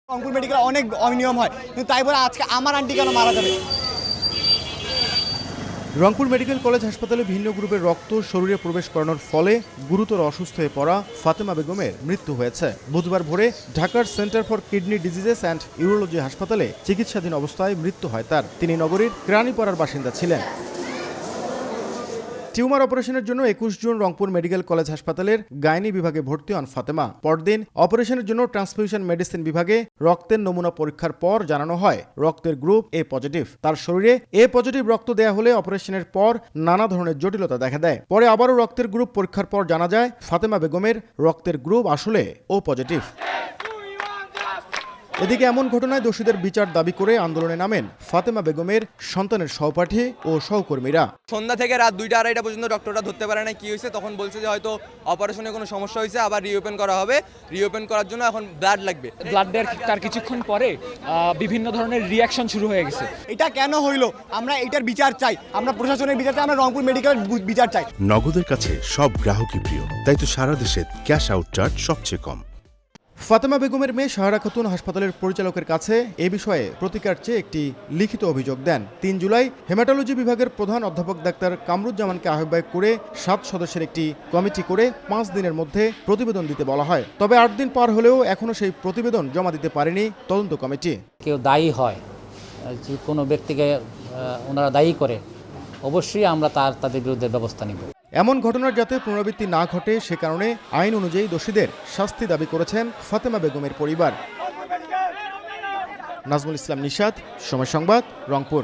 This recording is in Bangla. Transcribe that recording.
রংপুর মেডিকেল অনেক অনিয়ম হয়, কিন্তু তাই বলে আজকে আমার আন্টি কেন মারা যাবে? রংপুর মেডিকেল কলেজ হাসপাতালে ভিন্ন গ্রুপের রক্ত শরীরে প্রবেশ করানোর ফলে গুরুতর অসুস্থ হয়ে পড়া ফাতেমা বেগমের মৃত্যু হয়েছে। বুধবার ভোরে ঢাকার centre for kidney diseases and urology হাসপাতালে চিকিৎসাধীন অবস্থায় মৃত্যু হয় তার। তিনি নগরীর কেরানীপাড়ার বাসিন্দা ছিলেন। টিউমার অপারেশনের জন্য 21 জুন রংপুর মেডিকেল কলেজ হাসপাতালের গাইনি বিভাগে ভর্তি হন ফাতেমা। পরদিন অপারেশনের জন্য ট্রান্সফিউশন মেডিসিন বিভাগে রক্তের নমুনা পরীক্ষার পর জানানো হয় রক্তের গ্রুপ এ পজিটিভ। তার শরীরে এ পজিটিভ রক্ত দেয়া হলে অপারেশনের পর নানা ধরনের জটিলতা দেখা দেয়। পরে আবারও রক্তের গ্রুপ পরীক্ষার পর জানা যায় ফাতেমা বেগমের রক্তের গ্রুপ আসলে ও পজিটিভ। এদিকে এমন ঘটনায় দোষীদের বিচার দাবি করে আন্দোলনে নামেন ফাতেমা বেগমের সন্তানের সহপাঠী ও সহকর্মীরা। সন্ধ্যা থেকে রাত 2টা-2:30 পর্যন্ত ডক্টররা ধরতে পারে না কি হয়েছে। তখন বলছে যে হয়তো অপারেশনে কোনো সমস্যা হয়েছে, আবার রিওপেন করা হবে। রিওপেন করার জন্য এখন ব্লাড লাগবে। ব্লাড দেওয়ার তার কিছুক্ষণ পরে বিভিন্ন ধরনের রিয়াকশন শুরু হয়ে গেছে। এটা কেন হইলো? আমরা এটার বিচার চাই, আমরা প্রশাসনের বিচার চাই, আমরা রংপুর মেডিকেলের বিচার চাই। নগদের কাছে সব গ্রাহকই প্রিয়, তাই তো সারা দেশে ক্যাশ আউট চার্জ সবচেয়ে কম। ফাতেমা বেগমের মেয়ে সাহারা খাতুন হাসপাতালের পরিচালকের কাছে এ বিষয়ে প্রতিকার চেয়ে একটি লিখিত অভিযোগ দেন। 3 জুলাই হেমাটোলজি বিভাগের প্রধান অধ্যাপক ডাক্তার কামরুজ্জামানকে আহ্বায়ক করে 7 সদস্যের একটি কমিটি করে 5 দিনের মধ্যে প্রতিবেদন দিতে বলা হয়। তবে 8 দিন পার হলেও এখনও সেই প্রতিবেদন জমা দিতে পারেনি তদন্ত কমিটি। কেউ দায়ী হয়, যে কোনো ব্যক্তিকে ওনারা দায়ী করে, অবশ্যই আমরা তাদের বিরুদ্ধে ব্যবস্থা নিব। এমন ঘটনার যাতে পুনরাবৃত্তি না ঘটে সে কারণে আইন অনুযায়ী দোষীদের শাস্তি দাবি করেছেন ফাতেমা বেগমের পরিবার। নাজমুল ইসলাম নিশাত, সময় সংবাদ, রংপুর।